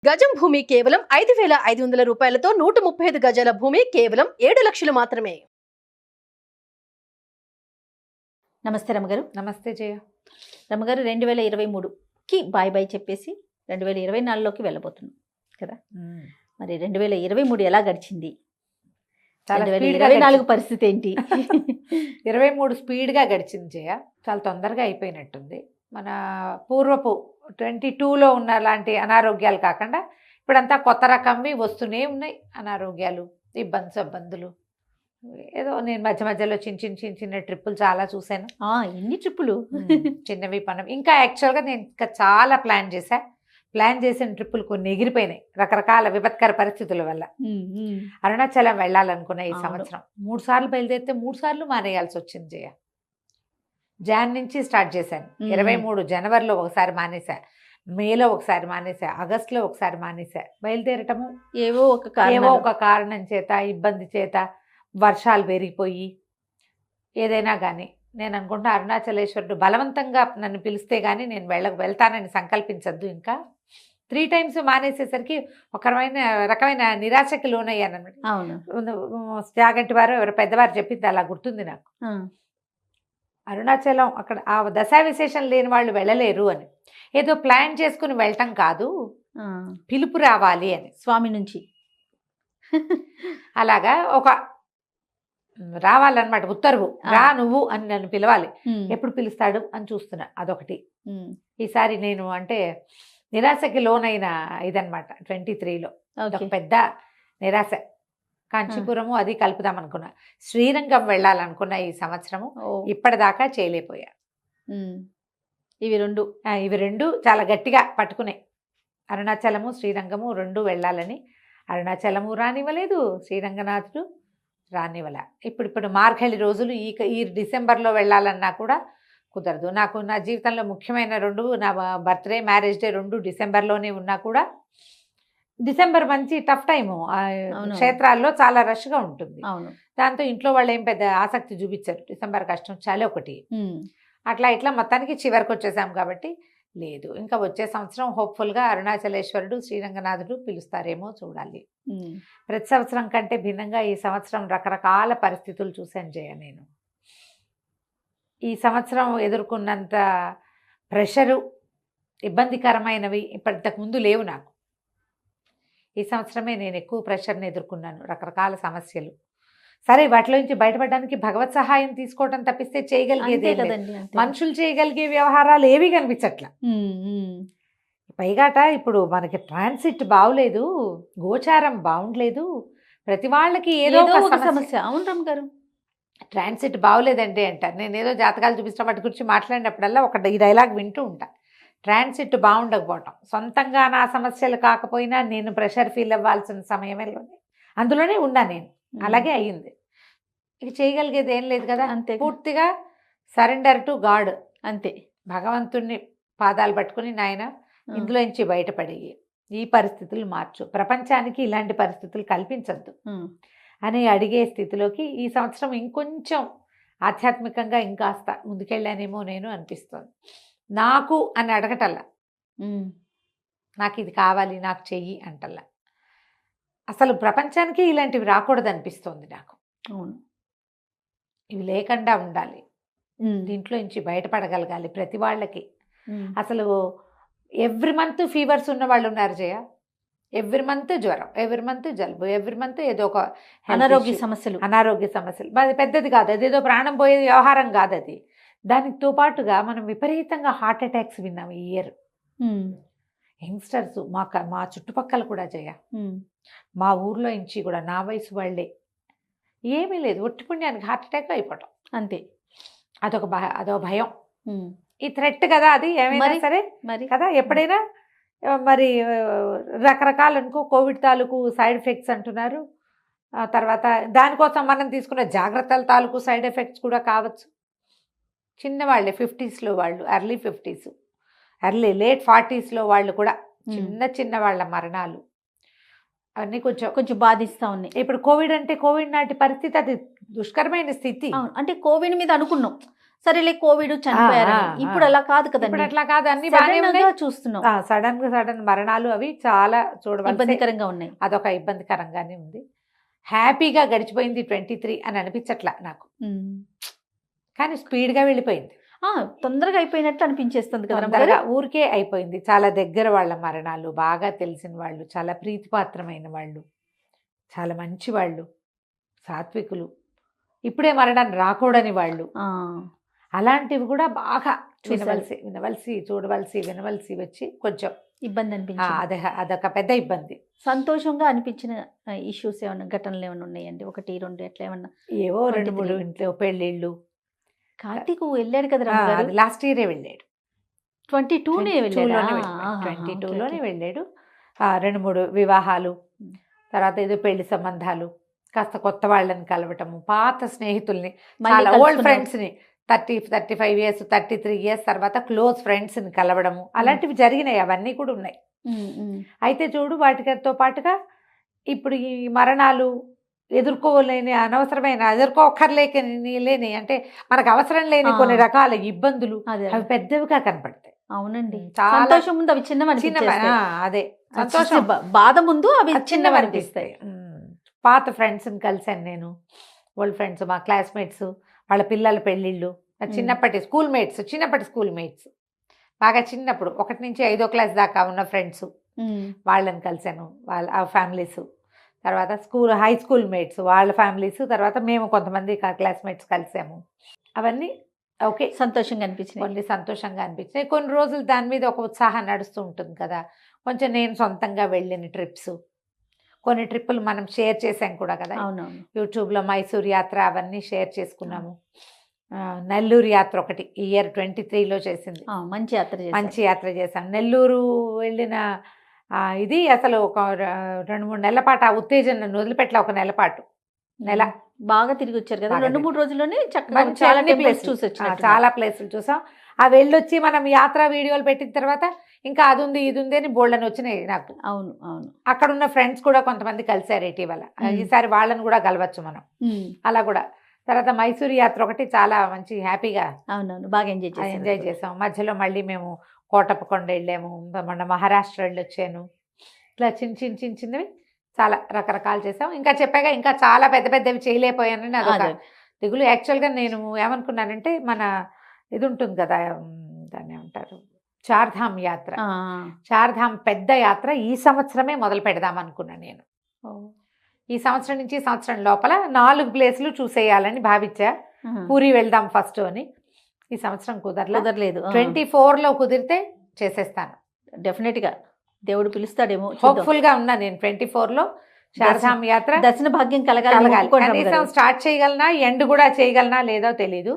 గజం భూమి కేవలం 5,500 రూపాయలతో 135 గజాల భూమి కేవలం 7 లక్షలు మాత్రమే. నమస్తే రమగారు. నమస్తే జయ. రమగారు 2023కి బాయ్ బాయ్ చెప్పేసి 2024లోకి వెళ్ళబోతున్నాం కదా. మరి 2023 ఎలా గడిచింది? 2024 పరిస్థితి ఏంటి? 23 స్పీడ్గా గడిచింది జయ. చాలా తొందరగా అయిపోయినట్టుంది. మన పూర్వపు 22లో ఉన్న లాంటి అనారోగ్యాలు కాకుండా ఇప్పుడంతా కొత్త రకంవి వస్తూనే ఉన్నాయి. అనారోగ్యాలు, ఇబ్బందులు. ఏదో నేను మధ్య మధ్యలో చిన్న ట్రిప్పులు చాలా చూశాను. ఎన్ని ట్రిప్పులు? చిన్నవి పని. ఇంకా యాక్చువల్గా నేను ఇంకా చాలా ప్లాన్ చేసిన ట్రిప్పులు కొన్ని ఎగిరిపోయినాయి రకరకాల విపత్కర పరిస్థితుల వల్ల. అరుణాచలం వెళ్ళాలనుకున్నా ఈ సంవత్సరం. 3 సార్లు బయలుదేరితే 3 సార్లు మానేయాల్సి వచ్చింది జయ. జాన్ నుంచి స్టార్ట్ చేశాను. 23 జనవరిలో ఒకసారి మానేసా, మేలో ఒకసారి మానేసా, ఆగస్టులో ఒకసారి మానేసా. బయలుదేరటము ఏవో ఒక కారణం చేత, ఇబ్బంది చేత, వర్షాలు పెరిగిపోయి ఏదైనా కానీ నేను అనుకుంటా అరుణాచలేశ్వరుడు బలవంతంగా నన్ను పిలిస్తే కానీ నేను వెళ్తానని సంకల్పించద్దు. ఇంకా 3 టైమ్స్ మానేసేసరికి ఒక రకమైన నిరాశకి లోనయ్యాను అనమాట. జాగంటి వారు ఎవరు పెద్దవారు చెప్పింది అలా గుర్తుంది నాకు. అరుణాచలం అక్కడ ఆ దశా విశేషం లేని వాళ్ళు వెళ్ళలేరు అని, ఏదో ప్లాన్ చేసుకుని వెళ్ళటం కాదు, పిలుపు రావాలి అని స్వామి నుంచి. అలాగా ఒక రావాలన్నమాట ఉత్తర్వు, రా నువ్వు అని నన్ను పిలవాలి. ఎప్పుడు పిలుస్తాడు అని చూస్తున్నా. అదొకటి. ఈసారి నేను అంటే నిరాశకి లోనైన ఇదనమాట 23లో ఒక పెద్ద నిరాశ. కాంచీపురము అది కలుపుదాం అనుకున్నా. శ్రీరంగం వెళ్ళాలనుకున్నా ఈ సంవత్సరము. ఇప్పటిదాకా చేయలేకపోయా. ఇవి రెండు చాలా గట్టిగా పట్టుకునే. అరుణాచలము శ్రీరంగము 2 వెళ్ళాలని. అరుణాచలము రానివ్వలేదు, శ్రీరంగనాథుడు రానివ్వల. ఇప్పుడు మార్గళి రోజులు ఈ డిసెంబర్లో వెళ్ళాలన్నా కూడా కుదరదు. నాకు నా జీవితంలో ముఖ్యమైన 2, నా బర్త్డే, మ్యారేజ్ డే 2 డిసెంబర్లోనే ఉన్నా కూడా డిసెంబర్ మంచి టఫ్ టైము. క్షేత్రాల్లో చాలా రష్గా ఉంటుంది. దాంతో ఇంట్లో వాళ్ళు ఏం పెద్ద ఆసక్తి చూపించారు. డిసెంబర్ కష్టం చాలే ఒకటి. ఇట్లా మొత్తానికి చివరికి వచ్చేసాం కాబట్టి లేదు. ఇంకా వచ్చే సంవత్సరం హోప్ఫుల్గా అరుణాచలేశ్వరుడు, శ్రీరంగనాథుడు పిలుస్తారేమో చూడాలి. ప్రతి సంవత్సరం కంటే భిన్నంగా ఈ సంవత్సరం రకరకాల పరిస్థితులు చూశాను జయ. నేను ఈ సంవత్సరం ఎదుర్కొన్నంత ప్రెషరు, ఇబ్బందికరమైనవి ఇంతకుముందు లేవు నాకు. ఈ సంవత్సరమే నేను ఎక్కువ ప్రెషర్ని ఎదుర్కొన్నాను, రకరకాల సమస్యలు. సరే, వాటిలో నుంచి బయటపడడానికి భగవత్ సహాయం తీసుకోవడం తప్పిస్తే చేయగలిగేదే కదండి. మనుషులు చేయగలిగే వ్యవహారాలు ఏవి కనిపించట్లా. పైగాట ఇప్పుడు మనకి ట్రాన్సిట్ బాగులేదు, గోచారం బాగుండలేదు, ప్రతి వాళ్ళకి ఏదో ఒక సమస్య. అవును రమ్ గారు, ట్రాన్సిట్ బాగులేదండి అంటారు. నేను ఏదో జాతకాలు చూపిస్తున్న వాటి గురించి మాట్లాడినప్పుడల్లా ఈ డైలాగ్ వింటూ ఉంటా. ట్రాన్సిట్ బాగుండకపోవటం, సొంతంగా నా సమస్యలు కాకపోయినా నేను ప్రెషర్ ఫీల్ అవ్వాల్సిన సమయంలోనే అందులోనే ఉన్నా నేను. అలాగే అయ్యింది. ఇక చేయగలిగేది ఏం లేదు కదా. అంతే, పూర్తిగా సరెండర్ టు గాడ్. అంతే. భగవంతుణ్ణి పాదాలు పట్టుకుని, నాయన ఇందులో నుంచి బయటపడి ఈ పరిస్థితులు మార్చు, ప్రపంచానికి ఇలాంటి పరిస్థితులు కల్పించద్దు అని అడిగే స్థితిలోకి ఈ సంవత్సరం ఇంకొంచెం ఆధ్యాత్మికంగా ఇంకాస్త ముందుకెళ్ళానేమో నేను అనిపిస్తుంది. నాకు అని అడగటల్లా, నాకు ఇది కావాలి, నాకు చెయ్యి అంటల్లా. అసలు ప్రపంచానికి ఇలాంటివి రాకూడదు అనిపిస్తోంది నాకు. అవును, ఇవి లేకుండా ఉండాలి, దీంట్లో నుంచి బయటపడగలగాలి ప్రతి వాళ్ళకి. అసలు ఎవ్రీ మంత్ ఫీవర్స్ ఉన్న వాళ్ళు ఉన్నారు జయ. ఎవ్రీ మంత్ జ్వరం, ఎవ్రీ మంత్ జలుబు, ఎవ్రీ మంత్ ఏదో ఒక అనారోగ్య సమస్యలు. అది పెద్దది కాదు, అదేదో ప్రాణం పోయే వ్యవహారం కాదు అది. దానితో పాటుగా మనం విపరీతంగా హార్ట్ అటాక్స్ విన్నాం ఈ ఇయర్. యంగ్స్టర్స్ మా చుట్టుపక్కల కూడా జయ, మా ఊర్లో నుంచి కూడా నా వయసు వాళ్ళే, ఏమీ లేదు, ఒట్టి పుణ్యానికి హార్ట్ అటాక్ అయిపోవటం అంతే. అదొక భయం. ఈ థ్రెట్ కదా అది, ఏమైనా సరే మరి కదా. ఎప్పుడైనా మరి రకరకాలు అనుకో, కోవిడ్ తాలూకు సైడ్ ఎఫెక్ట్స్ అంటున్నారు. తర్వాత దానికోసం మనం తీసుకున్న జాగ్రత్తల తాలూకు సైడ్ ఎఫెక్ట్స్ కూడా కావచ్చు. చిన్నవాళ్ళే 50sలో వాళ్ళు, ఎర్లీ 50s, లేట్ 40sలో వాళ్ళు కూడా చిన్న వాళ్ళ మరణాలు అన్నీ కొంచెం బాధిస్తూ ఉన్నాయి. ఇప్పుడు కోవిడ్ నాటి పరిస్థితి అది దుష్కరమైన స్థితి. అంటే కోవిడ్ మీద అనుకున్నాం, సరేలే కోవిడ్ చనిపోయారని. ఆ, ఇప్పుడు అలా కాదు ఇప్పుడు కదండి. అట్లా కాదు, అన్ని బాగానే Sudden ఉన్నాయి. గా చూస్తున్నాం. సడన్ మరణాలు అవి చాలా చూడవలసి, ఇబ్బందికరంగా ఉన్నాయి. అదొక ఇబ్బందికరంగానే ఉంది. హ్యాపీగా గడిచిపోయింది 23 అని అనిపించట్లా నాకు, కానీ స్పీడ్గా వెళ్ళిపోయింది. తొందరగా అయిపోయినట్టు అనిపించేస్తుంది కదా తొందరగా ఊరికే అయిపోయింది. చాలా దగ్గర వాళ్ళ మరణాలు, బాగా తెలిసిన వాళ్ళు, చాలా ప్రీతిపాత్రమైన వాళ్ళు, చాలా మంచి వాళ్ళు, సాత్వికులు, ఇప్పుడే మరణాన్ని రాకూడని వాళ్ళు, అలాంటివి కూడా బాగా వినవలసి చూడవలసి వచ్చి కొంచెం ఇబ్బంది అనిపించింది. అదొక పెద్ద ఇబ్బంది. సంతోషంగా అనిపించిన ఇష్యూస్ ఏమన్నా, ఘటనలు ఏమైనా ఉన్నాయండి? 1, 2 ఎట్లా ఏమన్నా? ఏవో 2, 3 ఇంట్లో పెళ్ళిళ్ళు. కార్తీక్ వెళ్ళాడు కదా లాస్ట్ ఇయరే వెళ్ళాడు. 22లోనే వెళ్ళాడు. 22లోనే వెళ్ళాడు. 2, 3 వివాహాలు, తర్వాత ఏదో పెళ్లి సంబంధాలు, కాస్త కొత్త వాళ్ళని కలవటము, పాత స్నేహితుల్ని, చాలా ఓల్డ్ ఫ్రెండ్స్ని, 35 ఇయర్స్ 33 ఇయర్స్ తర్వాత క్లోజ్ ఫ్రెండ్స్ని కలవడము, అలాంటివి జరిగినాయి. అవన్నీ కూడా ఉన్నాయి. అయితే చూడు, వాటితో పాటుగా ఇప్పుడు ఈ మరణాలు ఎదుర్కోలేని, ఎదుర్కోక్కర్లేని అంటే మనకు అవసరం లేని కొన్ని రకాల ఇబ్బందులు, అవి పెద్దవిగా కనపడతాయి. అవునండి. చాలా సంతోషం ముందు అవి చిన్న అదే సంతోషం, బాధ ముందు అవి చిన్నవి అనిపిస్తాయి. పాత ఫ్రెండ్స్ని కలిసాను నేను, ఓల్డ్ ఫ్రెండ్స్, మా క్లాస్మేట్స్, వాళ్ళ పిల్లల పెళ్ళిళ్ళు, చిన్నప్పటి స్కూల్ మేట్స్, బాగా చిన్నప్పుడు 1 నుంచి 5వ క్లాస్ దాకా ఉన్న ఫ్రెండ్స్, వాళ్ళని కలిసాను, వాళ్ళ ఫ్యామిలీస్, తర్వాత హై స్కూల్ మేట్స్ వాళ్ళ ఫ్యామిలీస్, తర్వాత మేము కొంతమంది క్లాస్మేట్స్ కలిసాము. అవన్నీ ఓకే, సంతోషంగా అనిపించినాయి. కొన్ని సంతోషంగా అనిపించినాయి. కొన్ని రోజులు దాని మీద ఒక ఉత్సాహం నడుస్తూ ఉంటుంది కదా. కొంచెం నేను సొంతంగా వెళ్ళిన ట్రిప్స్, కొన్ని ట్రిప్పులు మనం షేర్ చేసాం కూడా కదా. అవునవును. యూట్యూబ్లో మైసూర్ యాత్ర అవన్నీ షేర్ చేసుకున్నాము. నెల్లూరు యాత్ర ఒకటి ఇయర్ 23లో చేసింది. మంచి యాత్ర చేశాం. నెల్లూరు వెళ్ళిన ఇది అసలు ఒక 2-3 నెలల పాటు ఆ ఉత్తేజం నన్ను వదిలిపెట్టలే. ఒక నెల బాగా తిరిగి వచ్చారు కదా. 2-3 రోజుల్లోనే చక్కగా చాలా ప్లేసులు చూసాం. ఆ వెళ్ళొచ్చి మనం యాత్ర వీడియోలు పెట్టిన తర్వాత ఇంకా అది ఉంది ఇది ఉంది అని బోల్డని వచ్చినాయి నాకు. అవును అవును. అక్కడ ఉన్న ఫ్రెండ్స్ కూడా కొంతమంది కలిసారు ఇటీవల. ఈసారి వాళ్ళని కూడా కలవచ్చు మనం. అలా కూడా తర్వాత మైసూరు యాత్ర ఒకటి చాలా మంచి హ్యాపీగా బాగా ఎంజాయ్ చేసాం. మధ్యలో మళ్ళీ మేము కోటప్పకొండ వెళ్ళాము, మన మహారాష్ట్ర వెళ్ళొచ్చాను. ఇట్లా చిన్నవి చాలా రకరకాలు చేసాం. ఇంకా చెప్పాగా ఇంకా చాలా పెద్దవి చేయలేకపోయానని అదొక దిగులు. యాక్చువల్గా నేను ఏమనుకున్నానంటే, మన ఇది ఉంటుంది కదా, దాన్ని ఏమంటారు, చార్ధామ్ యాత్ర. చార్ధామ్ పెద్ద యాత్ర ఈ సంవత్సరమే మొదలు పెడదాం అనుకున్నాను నేను. ఈ సంవత్సరం నుంచి సంవత్సరం లోపల 4 ప్లేసులు చూసేయాలని భావించా. పూరి వెళ్దాం ఫస్ట్ అని. ఈ సంవత్సరం కుదరలేదు. 24లో కుదిరితే చేసేస్తాను. డెఫినెట్గా దేవుడు పిలుస్తాడేమో. హోప్ఫుల్ గా ఉన్నా నేను. 24లో చార్ధామ్ యాత్ర దర్శన భాగ్యం కలగాలి. కనీసం స్టార్ట్ చేయగలనా, ఎండ్ కూడా చేయగలనా లేదో తెలీదు.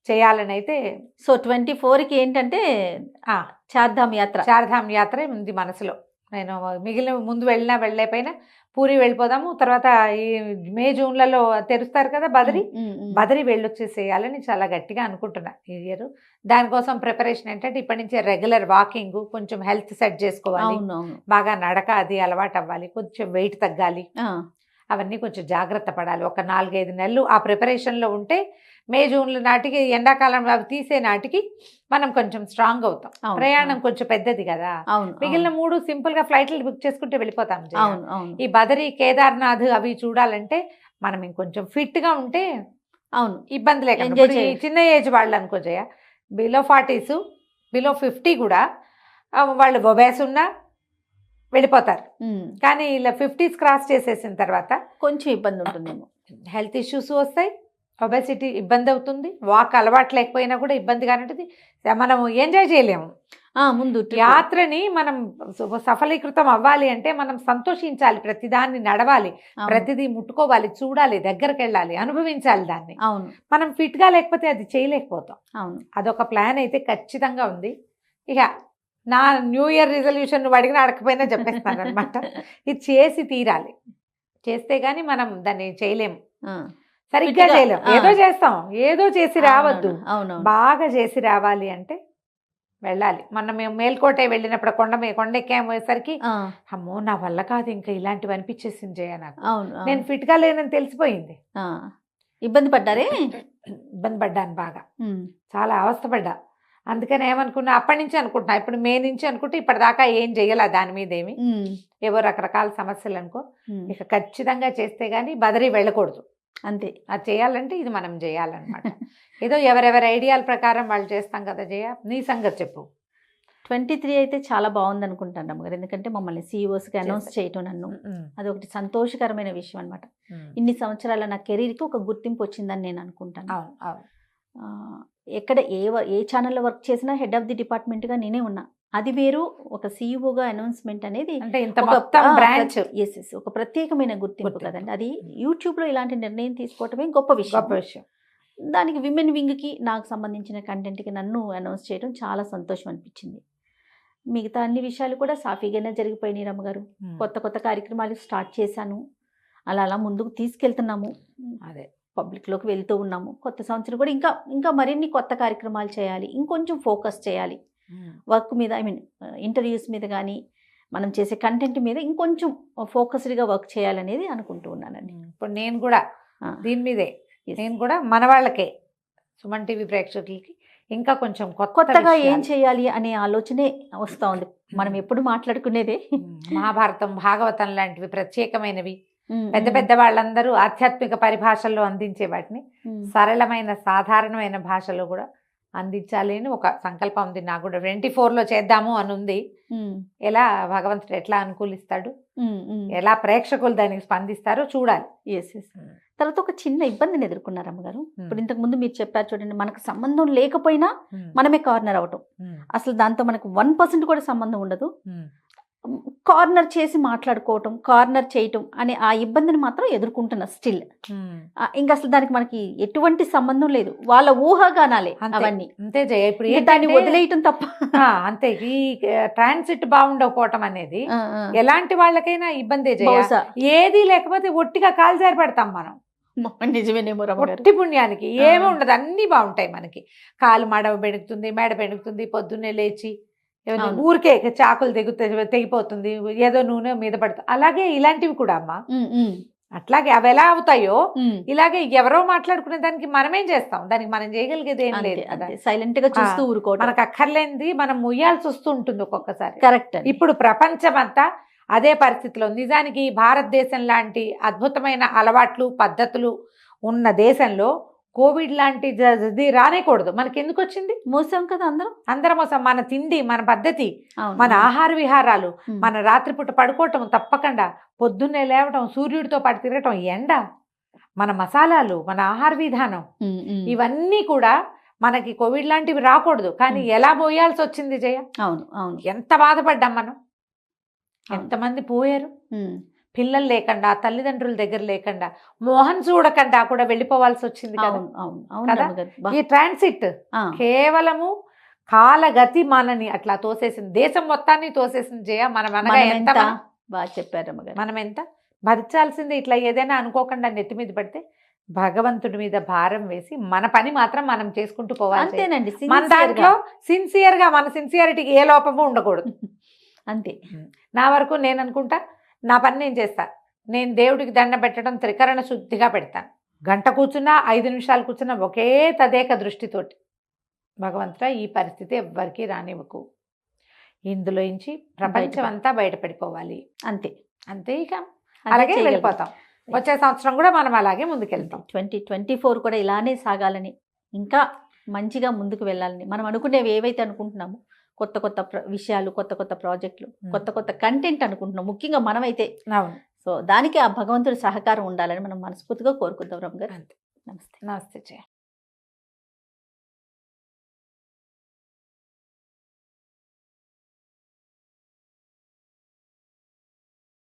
చేయాలని అయితే. సో 24కి ఏంటంటే చార్ధామ్ యాత్ర ఉంది మనసులో. నేను మిగిలిన ముందు వెళ్ళలేకపోయినా పూరి వెళ్ళిపోదాము. తర్వాత ఈ మే జూన్లలో తెరుస్తారు కదా బదరి వెళ్ళొచ్చేసేయాలని చాలా గట్టిగా అనుకుంటున్నా ఈ ఇయర్. దానికోసం ప్రిపరేషన్ ఏంటంటే ఇప్పటి నుంచే రెగ్యులర్ వాకింగ్, కొంచెం హెల్త్ సెట్ చేసుకోవాలి, బాగా నడక అది అలవాటు అవ్వాలి, కొంచెం వెయిట్ తగ్గాలి, అవన్నీ కొంచెం జాగ్రత్త పడాలి. ఒక 4-5 నెలలు ఆ ప్రిపరేషన్లో ఉంటే మే జూన్ల నాటికి, ఎండాకాలం అవి తీసే నాటికి మనం కొంచెం స్ట్రాంగ్ అవుతాం. ప్రయాణం కొంచెం పెద్దది కదా. మిగిలిన 3 సింపుల్ గా ఫ్లైట్లు బుక్ చేసుకుంటే వెళ్ళిపోతాం. ఈ బదరి, కేదార్నాథ్ అవి చూడాలంటే మనం ఇంకొంచెం ఫిట్ గా ఉంటే ఇబ్బంది లేకుండా. చిన్న ఏజ్ వాళ్ళు అనుకోజయ్య, బిలో 40s, బిలో 50 కూడా వాళ్ళు ఒబేస్ ఉన్నా వెళ్ళిపోతారు. కానీ ఇలా 50s క్రాస్ చేసేసిన తర్వాత కొంచెం ఇబ్బంది ఉంటుందేమో, హెల్త్ ఇష్యూస్ వస్తాయి, ఒబెసిటీ ఇబ్బంది అవుతుంది, వాక్ అలవాటు లేకపోయినా కూడా ఇబ్బందిగా ఉంటుంది. మనం ఎంజాయ్ చేయలేము. ముందు యాత్రని మనం సఫలీకృతం అవ్వాలి అంటే మనం సంతోషించాలి, ప్రతిదాన్ని నడవాలి, ప్రతిదీ ముట్టుకోవాలి, చూడాలి, దగ్గరికి వెళ్ళాలి, అనుభవించాలి దాన్ని. మనం ఫిట్ గా లేకపోతే అది చేయలేకపోతాం. అదొక ప్లాన్ అయితే ఖచ్చితంగా ఉంది. ఇక నా న్యూ ఇయర్ రిజల్యూషన్ నువ్వు అడిగినా అడగకపోయినా చెప్పేస్తాను అనమాట. ఇది చేసి తీరాలి. చేస్తే గానీ మనం దాన్ని చేయలేము, సరిగ్గా చేయలేము. ఏదో చేస్తాం, ఏదో చేసి రావద్దు, బాగా చేసి రావాలి అంటే వెళ్ళాలి. మొన్న మేము మేల్కోటే వెళ్ళినప్పుడు కొండ ఎక్కేసరికి అమ్మో నా వల్ల కాదు ఇంకా ఇలాంటివి అనిపించేసింది జయ నాకు. నేను ఫిట్ గా లేనని తెలిసిపోయింది. ఇబ్బంది పడ్డారే? ఇబ్బంది పడ్డాను బాగా, ఉమ్, చాలా అవస్థపడ్డా. అందుకని ఏమనుకున్నా, అప్పటి నుంచి అనుకుంటున్నా, ఇప్పుడు మే నుంచి అనుకుంటే ఇప్పటిదాకా ఏం చెయ్యాల దాని మీద ఏమి, ఉమ్, ఏవో రకరకాల సమస్యలు అనుకో. ఉమ్, ఇక ఖచ్చితంగా చేస్తే గానీ బదరి వెళ్ళకూడదు. అంతే. అది చేయాలంటే ఇది మనం చేయాలన్నమాట. ఏదో ఎవరెవరి ఐడియాల ప్రకారం వాళ్ళు చేస్తాం కదా. జయ, నీ సంగతి చెప్పు. 23 అయితే చాలా బాగుంది అనుకుంటాను అమ్మగారు, ఎందుకంటే మమ్మల్ని CEOస్కి అనౌన్స్ చేయటం నన్ను, అది ఒకటి సంతోషకరమైన విషయం అనమాట. ఇన్ని సంవత్సరాల నా కెరీర్కి ఒక గుర్తింపు వచ్చిందని నేను అనుకుంటాను. అవును, అవును. ఆ, ఎక్కడ ఏ ఛానల్లో వర్క్ చేసినా హెడ్ ఆఫ్ ది డిపార్ట్మెంట్గా నేనే ఉన్నా. అది వేరు, ఒక CEOగా అనౌన్స్మెంట్ అనేది అంటే ఇంత మొత్తం బ్రాంచ్. ఎస్, ఒక ప్రత్యేకమైన గుర్తింపు కదండి. అది యూట్యూబ్లో ఇలాంటి నిర్ణయం తీసుకోవటమే గొప్ప గొప్ప విషయం. విషయం. దానికి విమెన్ వింగ్కి నాకు సంబంధించిన కంటెంట్కి నన్ను అనౌన్స్ చేయడం చాలా సంతోషం అనిపించింది. మిగతా అన్ని విషయాలు కూడా సాఫీగానే జరిగిపోయినాయి రమ్మగారు. కొత్త కొత్త కార్యక్రమాలు స్టార్ట్ చేశాను, అలా అలా ముందుకు తీసుకెళ్తున్నాము, అదే పబ్లిక్లోకి వెళ్తూ ఉన్నాము. కొత్త సంవత్సరం కూడా ఇంకా ఇంకా మరిన్ని కొత్త కార్యక్రమాలు చేయాలి, ఇంకొంచెం ఫోకస్ చేయాలి వర్క్ మీద. ఇంటర్వ్యూస్ మీద కానీ మనం చేసే కంటెంట్ మీద ఇంకొంచెం ఫోకస్డ్గా వర్క్ చేయాలనేది అనుకుంటూ ఉన్నానండి. ఇప్పుడు నేను కూడా దీని మీదే, నేను కూడా మన వాళ్ళకే, సుమన్ టీవీ ప్రేక్షకులకి ఇంకా కొంచెం కొత్తగా ఏం చేయాలి అనే ఆలోచనే వస్తూ ఉంది. మనం ఎప్పుడు మాట్లాడుకునేదే మహాభారతం, భాగవతం లాంటివి ప్రత్యేకమైనవి, పెద్ద పెద్ద వాళ్ళందరూ ఆధ్యాత్మిక పరిభాషల్లో అందించే వాటిని సరళమైన సాధారణమైన భాషలో కూడా అందించాలి అని ఒక సంకల్పం ఉంది నాకు కూడా. 24లో చేద్దాము అని ఉంది. ఎలా భగవంతుడు ఎట్లా అనుకూలిస్తాడు, ఎలా ప్రేక్షకులు దానికి స్పందిస్తారో చూడాలి. Yes yes. తర్వాత ఒక చిన్న ఇబ్బందిని ఎదుర్కొన్నారు అమ్మగారు. ఇప్పుడు ఇంతకు ముందు మీరు చెప్పారు చూడండి, మనకు సంబంధం లేకపోయినా మనమే కార్నర్ అవటం. అసలు దాంతో మనకు 1% కూడా సంబంధం ఉండదు, కార్నర్ చేసి మాట్లాడుకోవటం, కార్నర్ చేయటం అనే ఆ ఇబ్బందిని మాత్రం ఎదుర్కొంటున్నా స్టిల్. ఇంకా అసలు దానికి మనకి ఎటువంటి సంబంధం లేదు, వాళ్ళ ఊహాగానాలే అవన్నీ. అంతే జయ, ఇప్పుడు దాన్ని వదిలేయటం తప్ప. అంతే. ఈ ట్రాన్సిట్ బాగుండకపోవటం అనేది ఎలాంటి వాళ్ళకైనా ఇబ్బందే జయ. ఏది లేకపోతే ఒట్టిగా కాలు జారి పడతాం మనం. నిజమేనేమో, ఒట్టి పుణ్యానికి ఏమీ ఉండదు, అన్ని బాగుంటాయి మనకి. కాలు మడవ బెణుకుతుంది, మెడ బెణుకుతుంది, పొద్దున్నే లేచి ఊరికే చాకులు తెగిపోతుంది, ఏదో నూనె మీద పడుతుంది. అలాగే ఇలాంటివి కూడా అమ్మా అట్లాగే అవి ఎలా అవుతాయో ఇలాగే ఎవరో మాట్లాడుకునే దానికి మనమేం చేస్తాం, దానికి మనం చేయగలిగేది ఏం లేదు. సైలెంట్ గా చూస్తూ ఊరుకోవడం, మనకు అక్కర్లేనిది మనం ముయ్యాల్సి వస్తూ ఉంటుంది ఒక్కొక్కసారి. కరెక్ట్. ఇప్పుడు ప్రపంచం అంతా అదే పరిస్థితిలో. నిజానికి భారతదేశం లాంటి అద్భుతమైన అలవాట్లు పద్ధతులు ఉన్న దేశంలో కోవిడ్ లాంటిది రానేకూడదు. మనకి ఎందుకు వచ్చింది? మోసం కదా, అందరం మోసం. మన తిండి, మన పద్ధతి, మన ఆహార విహారాలు, మన రాత్రిపూట పడుకోవటం తప్పకుండా, పొద్దున్నే లేవటం, సూర్యుడితో పాటు తిరగటం, ఎండ, మన మసాలాలు, మన ఆహార విధానం, ఇవన్నీ కూడా మనకి కోవిడ్ లాంటివి రాకూడదు. కానీ ఎలా పోయాల్సి వచ్చింది జయ. అవును అవును. ఎంత బాధపడ్డాం మనం, ఎంతమంది పోయారు. పిల్లలు లేకుండా, తల్లిదండ్రుల దగ్గర లేకుండా, మోహన్ చూడకుండా కూడా వెళ్ళిపోవాల్సి వచ్చింది కదా. ఈ ట్రాన్సిట్ కేవలము కాలగతి మనని అట్లా తోసేసింది, దేశం మొత్తాన్ని తోసేసింది జయ. ఎంత బాగా చెప్పారు, మనం ఎంత భరించాల్సిందే. ఇట్లా ఏదైనా అనుకోకుండా నెత్తి మీద పడితే భగవంతుడి మీద భారం వేసి మన పని మాత్రం మనం చేసుకుంటూ పోవాలి. అంతేనండి. మన దాంట్లో సిన్సియర్గా, మన సిన్సియారిటీకి ఏ లోపము ఉండకూడదు. అంతే. నా వరకు నేను అనుకుంటా, నా పని నేను చేస్తా. నేను దేవుడికి దండ పెట్టడం త్రికరణ శుద్ధిగా పెడతాను. గంట కూర్చున్నా, 5 నిమిషాలు కూర్చున్నా ఒకే తదేక దృష్టితోటి, భగవంతుడా ఈ పరిస్థితి ఎవ్వరికీ రానివ్వకు, ఇందులో నుంచి ప్రపంచం అంతా బయటపడిపోవాలి. అంతే అంతే. ఇక అలాగే వెళ్ళిపోతాం. వచ్చే సంవత్సరం కూడా మనం అలాగే ముందుకెళ్తాం. 2024 కూడా ఇలానే సాగాలని, ఇంకా మంచిగా ముందుకు వెళ్ళాలని, మనం అనుకునేవి ఏవైతే అనుకుంటున్నామో కొత్త కొత్త విషయాలు, కొత్త కొత్త ప్రాజెక్టులు, కొత్త కొత్త కంటెంట్ అనుకుంటున్నాం ముఖ్యంగా మనమైతే. సో దానికి ఆ భగవంతుడి సహకారం ఉండాలని మనం మనస్ఫూర్తిగా కోరుకుందాం రమ్మ గారు. నమస్తే. నమస్తే జయ.